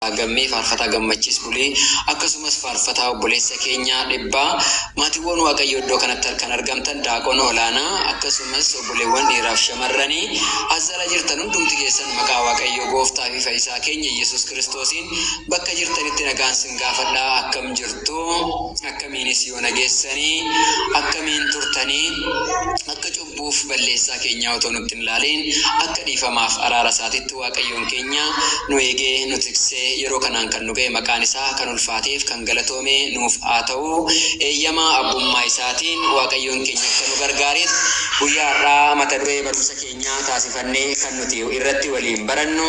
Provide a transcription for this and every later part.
gammee faarfataa gammachis bulee akkasumas faarfataa obboleessa keenya dhibbaa maatiiwwan waaqayyo iddoo kanatti kan argamtan daaqon olaanaa akkasumas obboleewwan dhiiraaf shamarranii azala jirtan hundumti keessan maqaa waaqayyo gooftaa fi fayyisaa keenya Yesuus Kiristoosiin bakka jirtanitti nagaan sin gaafadhaa akkam jirtu akkamiinis yoo nageessanii akkamiin turtanii akka cubbuuf balleessaa keenya otoo nutti hin laaliin akka dhiifamaaf araara isaatitti waaqayyoon keenya nu eegee nu tiksee yeroo kanaan kan nu ga'e maqaan isaa kan ulfaateef kan galatoome nuuf haa ta'u eeyyamaa abbummaa isaatiin waaqayyoon keenya akka nu gargaareef guyyaa har'aa mata duree barumsa keenyaa taasifannee kan nuti irratti waliin barannu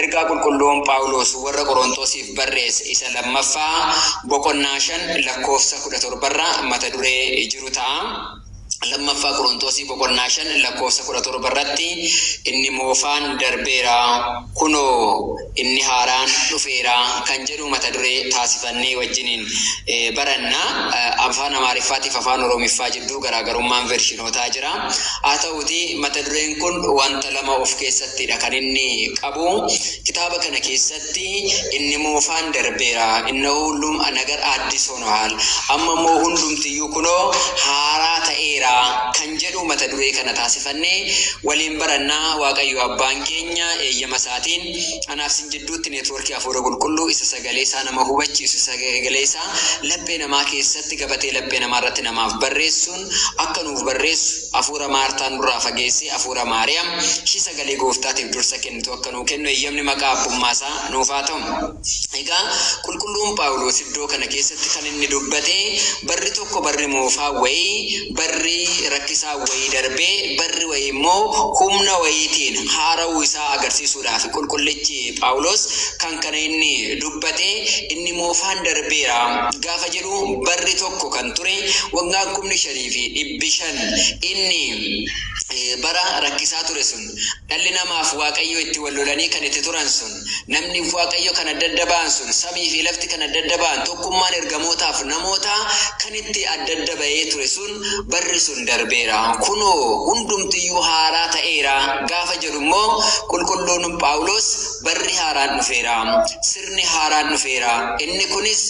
ergaa qulqulluun Phaawulos warra Qorontosiif barreesse isa lammaffaa boqonnaa 5 lakkoofsa 17 irraa mata duree jiru ta'a. Lammaffaa Qorontosii boqonnaa 5 lakkoofsa 17 irratti inni moofaan darbeera kunoo inni haaraan dhufeera kan jedhu mata duree taasifannee wajjiniin baranna. Afaan Amaariffaatiif afaan Oromiffaa jidduu garaagarummaan vershinootaa jira. Haa ta'uti mata dureen kun wanta lama of keessattidha kan inni qabu. Kitaaba kana keessatti inni moofaan darbeera inna hullum nagar addis ሆኗል amma immoo hundumtiyyuu kunoo haaraa ta'eera kan jedhu mata duree kana taasifannee waliin barannaa. Waaqayyo abbaan keenya eeyyama isaatiin anaaf sin jidduutti neetwoorkii hafuura qulqulluu isa sagalee isaa nama hubachiisu sagalee isaa laphee namaa keessatti gabatee laphee namaa irratti namaaf barreessuun akka nuuf barreessu hafuura maartaan duraa fageessee hafuura maariyaam ishii sagalee gooftaatiif dursa kennitu akka nuu kennu eeyyamni maqaa abbummaa isaa nuuf haa ta'u. Egaa qulqulluun Phaawulos iddoo kana keessatti kan inni dubbate barri tokko barri moofaa wayii barri rakkisaa wayii darbee barri wayii immoo humna wayiitiin haara'uu isaa agarsiisuudhaaf qulqullichi Phaawulos kan kana inni dubbate inni moofaan darbeera gaafa jedhu barri tokko kan ture waggaa 5,500 inni bara rakkisaa ture sun dhalli namaaf waaqayyo itti wal lolanii kan itti turan sun namni waaqayyo kan addabaan sun samii fi lafti kan addabaan tokkummaan ergamootaaf namoota kan itti addaba'ee ture sun barri sun darbeera kunoo hundumtiyyuu haaraa ta'eera gaafa jedhu immoo qulqulluun Phaawulos barri haaraan dhufeera sirni haaraan dhufeera inni kunis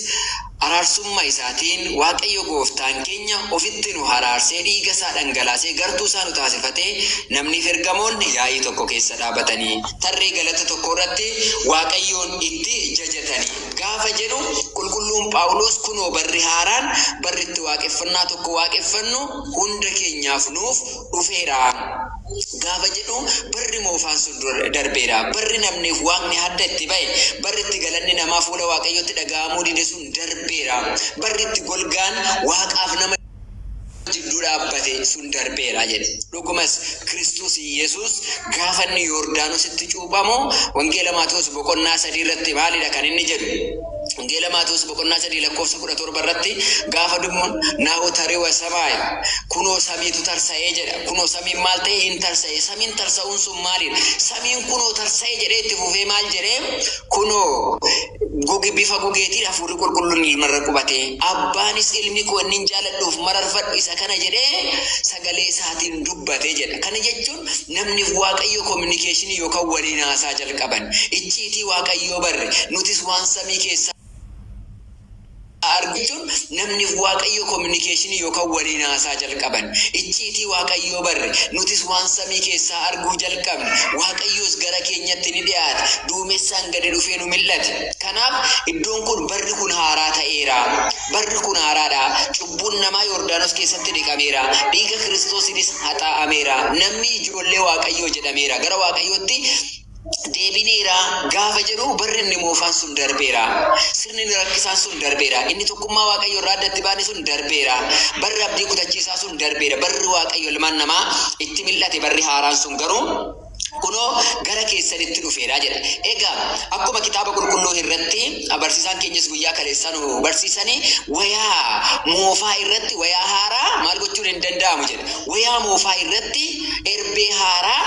araarsummaa isaatiin waaqayyo gooftaan keenya ofitti nu araarsee dhiiga isaa dhangalaasee gartuu isaa nu taasifatee namni ergamoonni yaa'ii tokko keessa dhaabatanii tarree galata tokko irratti waaqayyoon itti jajatanii gaafa jedhu qulqulluun Phaawulos kunoo barri haaraan barri itti waaqeffannaa tokko waaqeffannu hunda keenyaaf nuuf dhufeera gaafa jedhu barri moofaan sun darbeera barri namniif waaqni hadda itti ba'e barri itti galanni namaa fuula waaqayyotti dhaga'amuu dide sun darbeera barri itti golgaan waaqaaf nama jidduu dhaabbate sun darbeera jedhe. Dhugumas Kiristoos Yesuus gaafa inni Yordaanositti cuuphamu wangeela Maatewos boqonnaa 3 irratti maalidha kan inni jedhu? Wangeela Maatewos boqonnaa 3 lakkoofsa 17 irratti gaafa dhumuun naa'u tareewa samaaya kunoo samiitu tarsa'ee jedha. Kunoo samiin maal ta'e hin tarsa'e. Samiin tarsa'uun sun maalidha? Samiin kunoo tarsa'ee jedhee itti fufee maal jedhee kunoo bifa gogeetiin hafuurri qulqulluun ilmarra qubate abbaanis ilmi koo inni jaaladhuuf mararfadhu isa kana jedhee sagalee isaatiin dubbate jedha. Kana jechuun namni waaqayyo communication yookaan waliin haasaa jalqaban icciitii waaqayyo barre nutis waan samii keessa argachuun namni waaqayyo communication yookaan waliin haasaa jalqaban icciitii waaqayyo barre nutis waan samii keessaa arguu jalqabne waaqayyoos gara keenyatti ni dhiyaate duumessaan gadi dhufee nu mil'ate. Kanaaf iddoon kun barri kun haaraa ta'eera barri kun haaraadha cubbuun namaa Yordaanos keessatti dhiqameera dhiiga Kiristoosinis haxaa'ameera namni ijoollee waaqayyoo jedhameera gara waaqayyootti deebineera gaafa jedhu barri inni moofaan sun darbeera sirni rakkisaan sun darbeera inni tokkummaa waaqayyo irraa addatti baane sun darbeera barri abdii kutachiisaa sun darbeera barri waaqayyo ilmaan namaa itti mil'ate barri haaraan sun garuu kunoo gara keessanitti dhufeera jedha. Egaa akkuma kitaaba qulqulluu irratti barsiisaan keenyas guyyaa kaleessaa nu barsiisanii wayaa moofaa irratti wayaa haaraa maal gochuun hin danda'amu jedha. Wayaa moofaa irratti erbee haaraa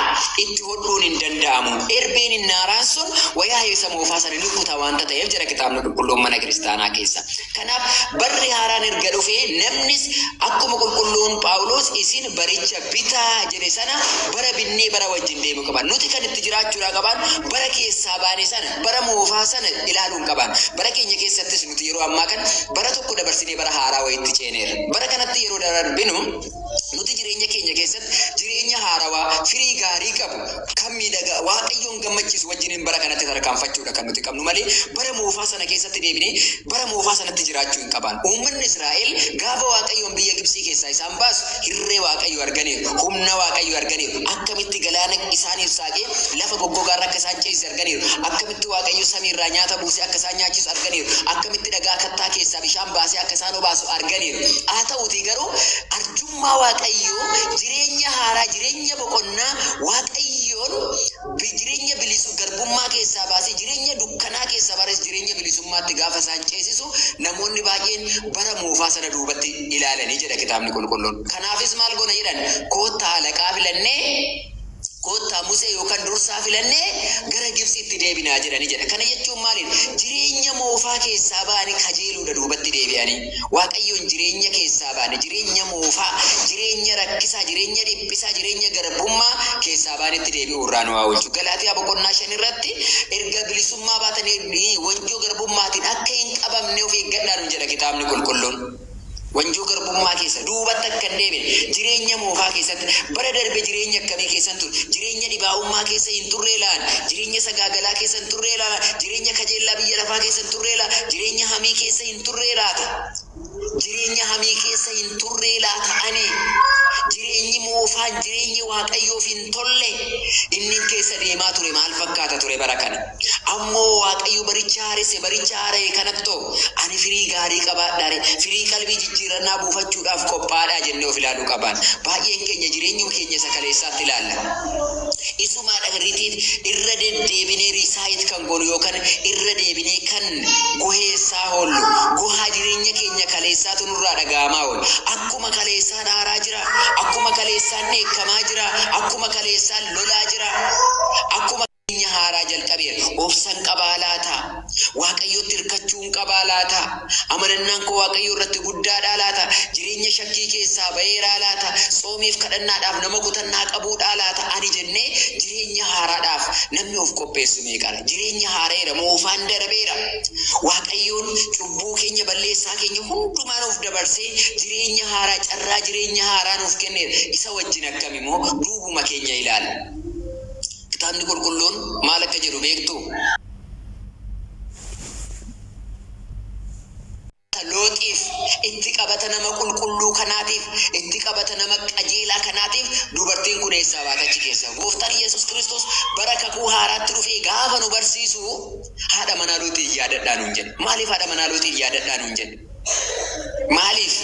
itti hodhuun hin danda'amu. Erbeen inni haaraan sun wayaa isa moofaa sana ni kuta waanta ta'eef jira kitaabni qulqulluun mana kiristaanaa keessa. Kanaaf barri haaraan erga dhufee namnis akkuma qulqulluun Phaawulos isin baricha bitaa jedhe sana bara binnee bara wajjin deemu qaban. Nuti kan itti jiraachuudha qaban bara keessaa baane sana bara moofaa sana ilaaluun qaban. Bara keenya keessattis nuti yeroo ammaa kan bara tokko dabarsinee bara haaraa wayitti ceeneera. Bara kanatti yeroo darbinu nuti jireenya keenya keessatti jireenya haarawaa firii gaarii qabu kan miidhagaa waaqayyoon gammachiisu wajjiniin bara kanatti tarkaanfachuudha kan nuti qabnu malee bara moofaa sana keessatti deebinee bara moofaa sanatti jiraachuu hin qaban. Uummanni Israa'el gaafa waaqayyoon biyya Gibsii keessaa isaan baasu hirree waaqayyo arganiiru, humna waaqayyo arganiiru, akkamitti galaana isaaniif saaqee lafa goggogaarra akka isaan ceesise arganiiru, akkamitti waaqayyo samiirraa nyaata buusee akka isaan nyaachisu arganiiru, akkamitti dhagaa kattaa keessaa bishaan baasee akka isaan obaasu arganiiru. Haa ta'uutii garuu arjummaa waaqayyo jireenya haaraa jireenya boqonnaa waaqayyoon jireenya bilisu garbummaa keessaa baasee jireenya dukkanaa keessaa barees jireenya bilisummaatti gaafa isaan ceesisu namoonni baay'een bara moofaa sana duubatti ilaalanii jedha kitaabni qulqulluun. Kanaafis maal goona jedhan koottaa halaqaa filannee koottaa Musee yookaan dursaa filannee gara Gibsiitti deebinaa jedhanii jedha. Kana jechuun maaliin jireenya moofaa keessaa ba'anii kajeeluudha duubatti deebi'anii. Waaqayyoon jireenya keessaa ba'anii jireenya moofaa, jireenya rakkisaa, jireenya dhiphisaa, jireenya garbummaa keessaa ba'anitti deebi'uu irraa nu haa oolchu. Galaatiyaa boqonnaa 5 irratti erga bilisummaa baatanii wanjoo garbummaatiin akka hin qabamne of eeggadhaa nu jedha kitaabni qulqulluun. Wanjoo garbummaa keessa duubatti akka hin deebine jireenya moofaa keessatti bara darbe jireenya akkamii keessan ture jireenya dhibaa'ummaa keessa hin turree laan jireenya sagaagalaa keessa hin turree laan jireenya kajeellaa biyya lafaa keessa hin turree laan jireenya hamii keessa hin turree laata jireenya hamii keessa hin turree laata ani jireenyi moofaan jireenyi waaqayyoof hin tolle inni keessa deemaa ture maal fakkaata ture bara kana ammoo waaqayyo baricha haaresse baricha haaree kanatto ani firii gaarii qabaadhaare firii qalbii jijjiirannaa buufachuudhaaf qophaadhaa jennee of ilaaluu qaban. Baay'een keenya jireenyuma keenya sakaleessaatti ilaalla. Isuma dhagriitiin irra deddeebinee risaayit kan goonu yookaan irra deebinee kan goheessaa oollu gohaa jireenya keenya kaleessaatu nurraa dhaga'amaa oolu. Akkuma kaleessaan haaraa jira, akkuma kaleessaan neekkamaa jira, akkuma kaleessaan lolaa jira, akkuma jireenya haaraa jalqabeera. Obsan qabaa laata? Waaqayyootti hirkachuun qabaa laata? Amanannaan koo waaqayyo irratti guddaadhaa laata? Jireenya shakkii keessaa baheeraa laata? Soomiif kadhannaadhaaf nama kutannaa qabuudhaa laata? Ani jennee jireenya haaraadhaaf namni of qopheessu meeqadha? Jireenya haareera moofaan darbeera. Waaqayyoon cubbuu keenya balleessaa keenya hundumaan of dabarsee jireenya haaraa carraa jireenya haaraa nuuf kenneera. Isa wajjin akkamimoo duubuma keenya ilaala. Kitaabni qulqulluun maal akka jedhu beektu? Looxiif itti qabata nama qulqulluu kanaatiif itti qabata nama qajeelaa kanaatiif dubartiin kun eessaa baatachi keessa gooftaan Yesuus Kiristoos bara kakuu haaraatti dhufee gaafa nu barsiisu haadha manaa Looxiin yaadadhaa nuun jedhe. Maaliif haadha manaa Looxiin yaadadhaa nuun jedhe? Maaliif?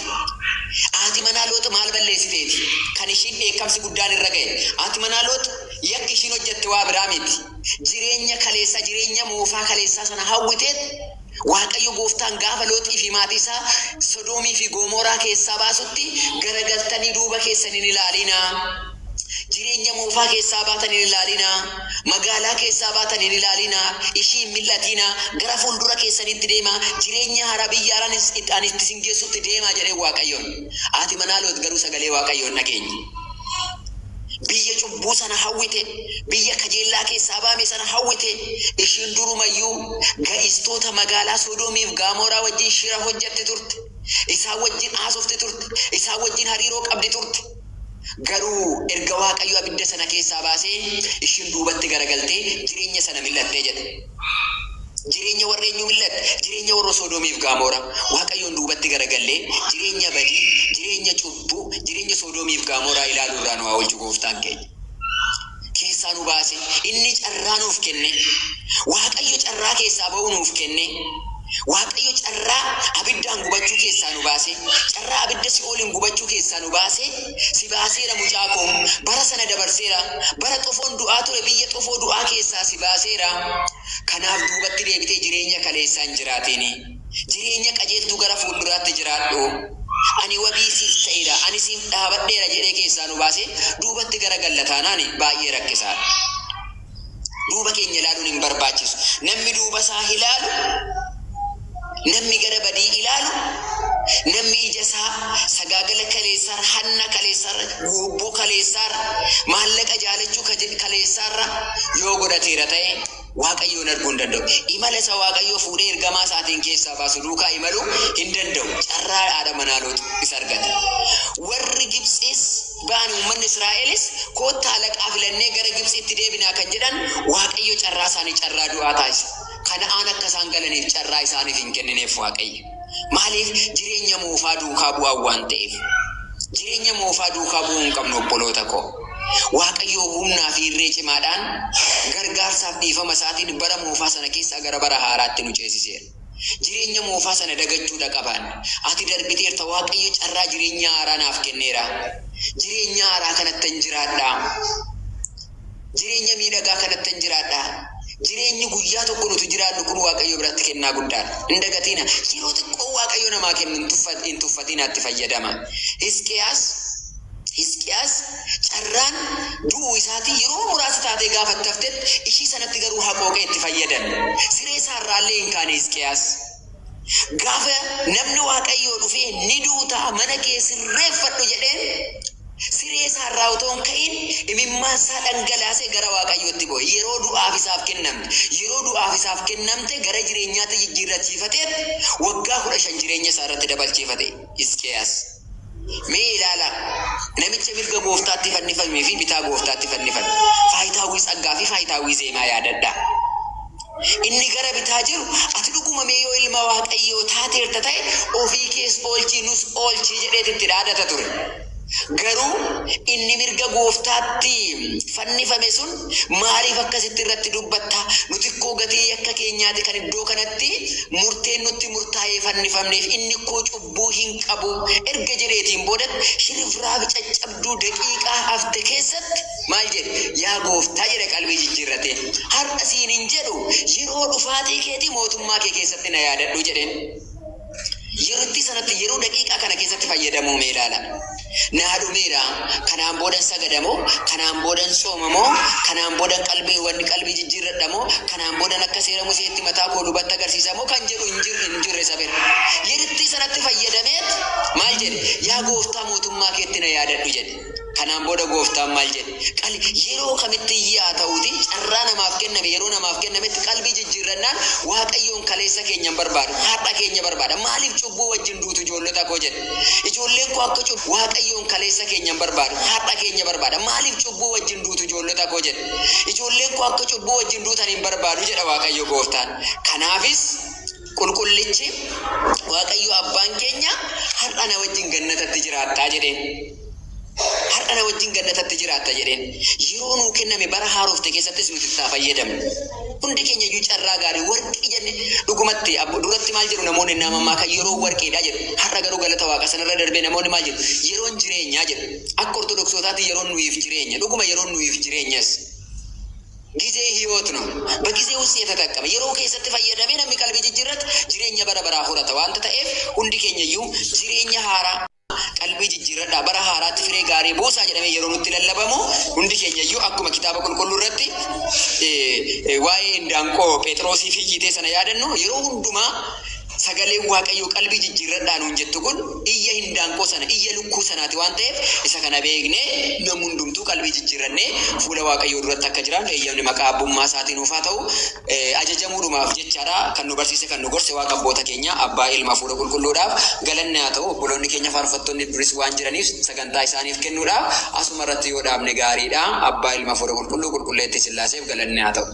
Haati manaa Loox maal balleessiteeti? Kan ishiin dheekkamsi guddaan irra ga'e. Haati manaa Loox yakki ishiin hojjette waa biraa miti. Jireenya kaleessaa jireenya moofaa kaleessaa sana hawwiteet waaqayyo gooftaan gaafa Looxii fi maatii isaa Sodoomii fi Gomoraa keessaa baasutti garagaltanii duuba keessan hin ilaalinaa. Jireenya moofaa keessaa baatan hin ilaalinaa. Magaalaa keessaa baatan hin ilaalinaa. Ishii hin mil'atinaa. Gara fuuldura keessanitti deemaa. Jireenya haaraa biyya haaraan itti isin geessutti deemaa jedhee waaqayyoon. Haati manaa Loox garuu sagalee waaqayyoon dhageenye. Biyya cubbuu sana hawwite, biyya kajeellaa keessaa baame sana hawwite, ishiin durumayyuu ga'istoota magaalaa Sodoomii fi Gomoraa wajjin shira hojjette turte. Isaan wajjin haasofte turte. Isaan wajjin hariiroo qabdi turte. Garuu erga waaqayyo abidda sana keessaa baasee ishiin duubatti garagaltee jireenya sana mil'attee jedhe. Jireenya warra eenyu mil'atte? Jireenya warra Sodoomii fi Gomoraa. Waaqayyoon duubatti garagallee jireenya badii, jireenya cubbuu, jireenya Sodoomii fi Gomoraa ilaaluu irraa nu haa oolchu gooftaan keenya. Keessaa nu baase inni carraa nuuf kenne. Waaqayyo carraa keessaa ba'uu nuuf kenne. Waaqayyo carraa abiddaan gubachuu keessaa nu baase. Carraa abidda Si'ooliin gubachuu keessaa nu baase. Si baaseera mucaa koo. Bara sana dabarseera. Bara xofoon du'aa ture biyya xofoo du'aa keessaa si baaseera. Kanaaf duubatti deebitee jireenya kaleessaan jiraatini. Jireenya qajeeltuu gara fuulduraatti jiraadhu. Ani wabii siif ta'eera. Ani siif dhaabadheera jedhee keessaa nu baase duubatti gara gallataanaan baay'ee rakkisaadha. Duuba keenya ilaaluun hin barbaachisu. Namni duuba isaa ilaalu, namni gara badii ilaalu, namni ija isaa sagaagala kaleessaar, hanna kaleessaar, gubboo kaleessaar, maallaqa jaalachuu kaleessarra yoo godhateera ta'e waaqayyoon arguu hin danda'u. Imala isa waaqayyoo fuudhee ergamaa isaatiin keessaa baasu duukaa imaluu hin danda'u. Carraa haadha manaalootu isa argata. Warri Gibxiis ba'an uummanni Israa'elis koottaa alaqaa filannee gara Gibxiitti deebinaa kan jedhan waaqayyo carraa isaanii carraa du'aa taasisa. Kana'aan akka isaan galaniif carraa isaaniif hin kennineef waaqayyo. Maaliif jireenya moofaa duukaa bu'aa waan ta'eef. Jireenya moofaa duukaa bu'uu hin qabnu obboloota koo. Waaqayyo humnaa fi irree cimaadhaan gargaarsaaf dhiifama isaatiin bara moofaa sana keessaa gara bara haaraatti nu ceesiseera. Jireenya moofaa sana dagachuudha qaban. Ati darbiteerta waaqayyo carraa jireenya haaraa naaf kenneera. Jireenya haaraa kanatti hin jiraadha. Jireenya miidhagaa kanatti hin jiraadha. Jireenyi guyyaa tokko nuti jiraannu kun waaqayyo biratti kennaa guddaadha. Hin dagatina. Yeroo xiqqoo waaqayyo namaa kennu hin tuffatinaatti fayyadama. Hisqiyaas carraan du'uu isaatii yeroo muraasa taatee gaafatti haftetti ishii sanatti garuu haqooqee itti fayyadan. Siree isaarraallee hin kaane Hisqiyaas. Gaafa namni waaqayyoo dhufee ni duutaa mana kee sirreeffadhu jedheen siree isaarraa otoo hin ka'in imimmaan isaa dhangalaasee gara waaqayyootti bu'e. Yeroo du'aaf isaaf kennamte gara jireenyaatti jijjiirrachiifateet waggaa 15 jireenya isaa irratti dabalchiifate Hisqiyaas. Mee ilaala namicha mirga gooftaatti fannifamee fi bitaa gooftaatti fannifame. Faayitaawwii saggaa fi faayitaawwii zeemaa yaadadha. Inni gara bitaa jiru ati dhuguma mee yoo ilma waaqayyoo taateerta ta'e ofii kees oolchii nus oolchii jedheetitti dhaadata ture. Garuu inni mirga gooftaatti fannifame sun maaliif akkasitti irratti dubbatta? Nuti koo gatii akka keenyaati kan iddoo kanatti murteen nutti murtaa'ee fannifamneef inni koo cubbuu hin qabu erga jedheetiin boodatti shirifraa caccabduu daqiiqaa hafte keessatti maal jedhe? Yaa gooftaa jedhe qalbii jijjiirrate. Har'a siin hin jedhu yeroo dhufaatii keetii mootummaa kee keessatti na yaadadhu jedheen. Yerootti sanatti yeroo daqiiqaa kana keessatti fayyadamuu mee ilaala. Naa dhumeera kanaan boodan sagadamoo, kanaan boodan soomamoo, kanaan boodan qalbii jijjiirradhamoo, kanaan boodan akka seera Museetti mataa koo lubatti agarsiisamoo kan jedhu hin jirre sabera. Yerootti sanatti fayyadameet maal jedhe? Yaa gooftaa mootummaa keetti na yaadadhu jedhe. Kanaan booda gooftaan maal jedhe? Yeroo kamitti yaa ta'uuti carraa namaaf kenname yeroo namaaf kennametti qalbii jijjiirrannaan waaqayyoon kaleessa keenya barbaada. Har'a keenya barbaada. Maaliif cubbuu wajjin duutu ijoollota koo jedhe? Ijoolleen koo akka cubbuu waaqayyoon kaleessa keenya barbaada. Har'a keenya barbaada. Maaliif cubbuu wajjin duutu ijoollota koo jedhe? Ijoolleen koo akka cubbuu wajjin duutan hin barbaadu jedha waaqayyo gooftaan. Kanaafis qulqullichi waaqayyo abbaan keenya har'a na wajjin gannatatti jiraattaa jedheen. Har'a na wajjin gannatatti jiraatta jedheen. Yeroo nuu kenname bara haarofte keessattis nuti itti fayyadamne. Hundi keenya iyyuu carraa gaarii warqii jenne dhugumatti duratti maal jedhu namoonni namammaa kan yeroo warqiidha jedhu. Har'a garuu galata waaqa sanarra darbee namoonni maal jedhu? Yeroon jireenyaa jedhu. Akka ortodoksotaatti yeroon nuyiif jireenya. Dhuguma yeroon nuyiif jireenyas. Gizee hiyoot ነው በጊዜው ውስጥ የተጠቀመ yeroo keessatti fayyadamee namni qalbii jijjiirratti jireenya bara baraa horata waanta ta'eef hundi keenya iyyuu jireenya haaraa qalbii jijjiirradhaa bara haaraatti firee gaarii buusaa jedhamee yeroo nutti lallabamu hundi keenya iyyuu akkuma kitaaba qulqulluu irratti waa'ee indaanqoo Phexrosii fi Yiitee sana yaadannu yeroo hundumaa sagalee waaqayyo qalbii jijjiirradhaan hun jettu kun iyya indaanqoo sana iyya lukkuu sanaati waan ta'eef isa kana beeknee namni hundumtuu qalbii jijjiirrannee fuula waaqayyoo duratti akka jiran eeyyamni maqaa abbummaa isaatiin ufaa ta'u ajajamuudhumaaf jechaadha kan nu barsiise kan nu gorse waaqa abboota keenya abbaa ilma fuula qulqulluudhaaf galanni haa ta'u obboloonni keenya faarfattoonni duris waan jiraniif sagantaa isaaniif kennuudhaaf asuma irratti yoo dhaabne gaariidha abbaa ilma fuula qulqulluu qulqulleetti sillaaseef galanni haa ta'u.